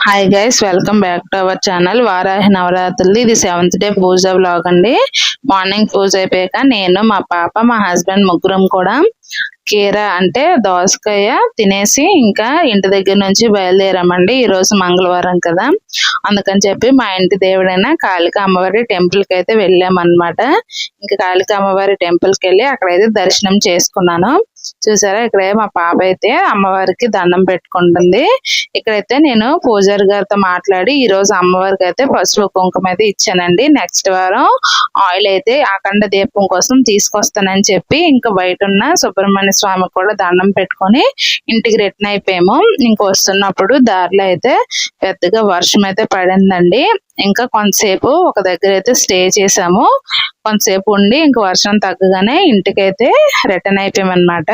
Hi guys, welcome back to our channel. Varahi నవరాత్రులు ఇది 7th day పూజ vlog అండి. Morning పూజ అయిపోయాక నేను, మా పాప, మా హస్బెండ్ ముగ్గురం కూడా కీర అంటే దోసకాయ తినేసి ఇంకా ఇంటి దగ్గర నుంచి బయలుదేరామండి. ఈ రోజు మంగళవారం కదా, అందుకని చెప్పి మా ఇంటి దేవుడైన కాళికా అమ్మవారి టెంపుల్ కి అయితే వెళ్ళామన్నమాట. ఇంకా కాళికా అమ్మవారి టెంపుల్ కి వెళ్ళి అక్కడైతే దర్శనం చేసుకున్నాను. చూసారా, ఇక్కడ మా పాప అయితే అమ్మవారికి దండం పెట్టుకుంటుంది. ఇక్కడైతే నేను పూజారి గారితో మాట్లాడి ఈ రోజు అమ్మవారికి అయితే పసుపు కుంకుమ అయితే ఇచ్చానండి. నెక్స్ట్ వారం ఆయిల్ అయితే అఖండ దీపం కోసం తీసుకొస్తానని చెప్పి ఇంకా బయట ఉన్న సుబ్రహ్మణ్య స్వామికి కూడా దండం పెట్టుకొని ఇంటికి రిటర్న్ అయిపోయాము. ఇంక వస్తున్నప్పుడు దారిలో అయితే పెద్దగా వర్షం అయితే పడిందండి. ఇంకా కొంతసేపు ఒక దగ్గర అయితే స్టే చేసాము. కొంతసేపు ఉండి ఇంక వర్షం తగ్గగానే ఇంటికైతే రిటర్న్ అయిపోయామన్నమాట.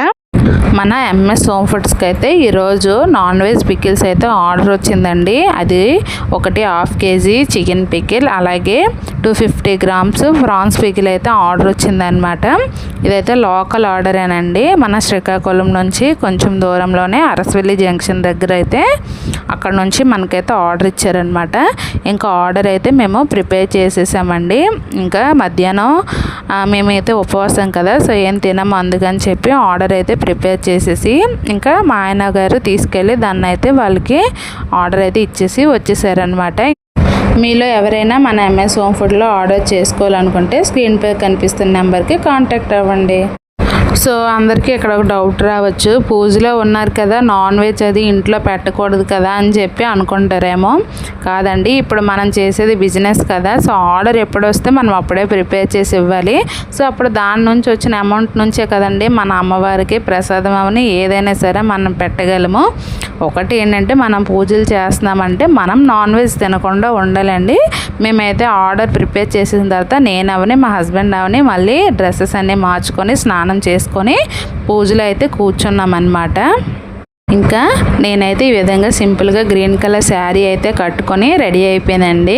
మన ఎంఎస్ హోమ్ ఫుడ్స్కి అయితే ఈరోజు నాన్ వెజ్ పికిల్స్ అయితే ఆర్డర్ వచ్చిందండి. అది 1.5 kg చికెన్ పికిల్, అలాగే 250 grams ప్రాన్స్ పికిల్ అయితే ఆర్డర్ వచ్చిందనమాట. ఇదైతే లోకల్ ఆర్డరేనండి. మన శ్రీకాకుళం నుంచి కొంచెం దూరంలోనే అరసవెల్లి జంక్షన్ దగ్గర అయితే అక్కడ నుంచి మనకైతే ఆర్డర్ ఇచ్చారనమాట. ఇంకా ఆర్డర్ అయితే మేము ప్రిపేర్ చేసేసామండి. ఇంకా మధ్యాహ్నం మేమైతే ఉపవాసం కదా, సో ఏం తినము, అందుకని చెప్పి ఆర్డర్ అయితే ప్రిపేర్ చేసేసి ఇంకా మా ఆయన గారు తీసుకెళ్ళి దాన్ని అయితే వాళ్ళకి ఆర్డర్ అయితే ఇచ్చేసి వచ్చేసారనమాట. మీలో ఎవరైనా మన ఎంఎస్ హోమ్ ఫుడ్లో ఆర్డర్ చేసుకోవాలనుకుంటే స్క్రీన్ పై కనిపిస్తున్న నెంబర్కి కాంటాక్ట్ అవ్వండి. సో అందరికీ ఇక్కడ ఒక డౌట్ రావచ్చు, పూజలో ఉన్నారు కదా, నాన్ వెజ్ అది ఇంట్లో పెట్టకూడదు కదా అని చెప్పి అనుకుంటారేమో. కాదండి, ఇప్పుడు మనం చేసేది బిజినెస్ కదా, సో ఆర్డర్ ఎప్పుడు వస్తే మనం అప్పుడే ప్రిపేర్ చేసి ఇవ్వాలి. సో అప్పుడు దాని నుంచి వచ్చిన అమౌంట్ నుంచే కదండి మన అమ్మవారికి ప్రసాదం అవని ఏదైనా సరే మనం పెట్టగలము. ఒకటి ఏంటంటే మనం పూజలు చేస్తున్నామంటే మనం నాన్ వెజ్ తినకుండా ఉండాలండి. మేమైతే ఆర్డర్ ప్రిపేర్ చేసిన తర్వాత నేను అవని మా హస్బెండ్ అవని మళ్ళీ డ్రెస్సెస్ అన్నీ మార్చుకొని స్నానం చేసుకొని పూజలో అయితే కూర్చున్నామన్నమాట. ఇంకా నేనైతే ఈ విధంగా సింపుల్గా గ్రీన్ కలర్ శారీ అయితే కట్టుకొని రెడీ అయిపోయానండి.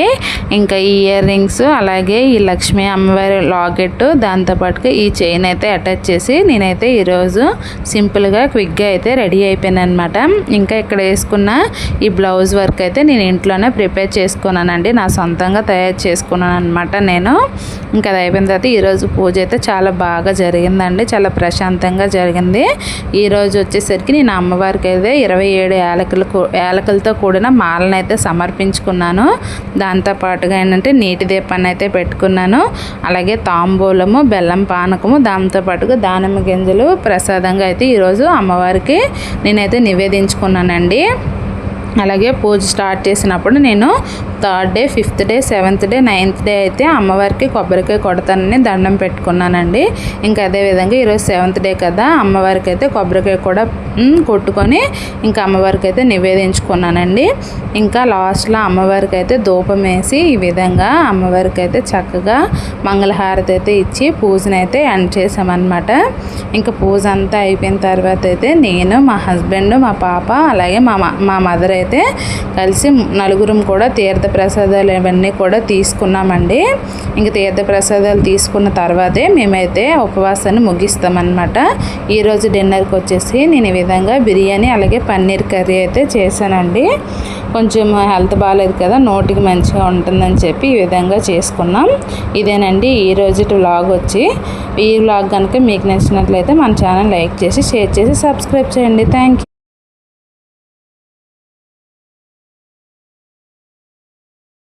ఇంకా ఈ ఇయర్ రింగ్స్, అలాగే ఈ లక్ష్మీ అమ్మవారి లాకెట్, దాంతోపాటుగా ఈ చైన్ అయితే అటాచ్ చేసి నేనైతే ఈరోజు సింపుల్గా క్విక్గా అయితే రెడీ అయిపోయాను అనమాట. ఇంకా ఇక్కడ వేసుకున్న ఈ బ్లౌజ్ వర్క్ అయితే నేను ఇంట్లోనే ప్రిపేర్ చేసుకున్నానండి. నా సొంతంగా తయారు చేసుకున్నాను అనమాట నేను. ఇంకా అది అయిపోయిన తర్వాత ఈరోజు పూజ అయితే చాలా బాగా జరిగిందండి, చాలా ప్రశాంతంగా జరిగింది. ఈరోజు వచ్చేసరికి నేను అమ్మవారికి అయితే 27 యాలకులతో కూడిన మాలను అయితే సమర్పించుకున్నాను. దాంతోపాటుగా ఏంటంటే నీటి దీపాన్ని అయితే పెట్టుకున్నాను. అలాగే తాంబూలము, బెల్లం పానకము, దాంతోపాటుగా దానిమ్మ గింజలు ప్రసాదంగా అయితే ఈరోజు అమ్మవారికి నేనైతే నివేదించుకున్నానండి. అలాగే పూజ స్టార్ట్ చేసినప్పుడు నేను 3rd day, 5th day, 7th day, 9th day అయితే అమ్మవారికి కొబ్బరికాయ కొడతానని దండం పెట్టుకున్నానండి. ఇంకా అదేవిధంగా ఈరోజు 7th డే కదా, అమ్మవారికి అయితే కొబ్బరికాయ కూడా కొట్టుకొని ఇంకా అమ్మవారికి అయితే నివేదించుకున్నానండి. ఇంకా లాస్ట్లో అమ్మవారికి అయితే ధూపం వేసి ఈ విధంగా అమ్మవారికి అయితే చక్కగా మంగళహారతి అయితే ఇచ్చి పూజను అయితే ఎండ్ చేసామన్నమాట. ఇంకా పూజ అంతా అయిపోయిన తర్వాత అయితే నేను, మా హస్బెండ్, మా పాప, అలాగే మా మదర్ అయితే కలిసి నలుగురం కూడా తీర్థ ప్రసాదాలు ఇవన్నీ కూడా తీసుకున్నామండి. ఇంక తీర్థ ప్రసాదాలు తీసుకున్న తర్వాతే మేమైతే ఉపవాసాన్ని ముగిస్తామన్నమాట. ఈరోజు డిన్నర్కి వచ్చేసి నేను ఈ విధంగా బిర్యానీ, అలాగే పన్నీర్ కర్రీ అయితే చేశానండి. కొంచెం హెల్త్ బాగాలేదు కదా, నోటికి మంచిగా ఉంటుందని చెప్పి ఈ విధంగా చేసుకున్నాం. ఇదేనండి ఈరోజు వ్లాగ్ వచ్చి. ఈ వ్లాగ్ కనుక మీకు నచ్చినట్లయితే మన ఛానల్ లైక్ చేసి, షేర్ చేసి, సబ్స్క్రైబ్ చేయండి. Thank you.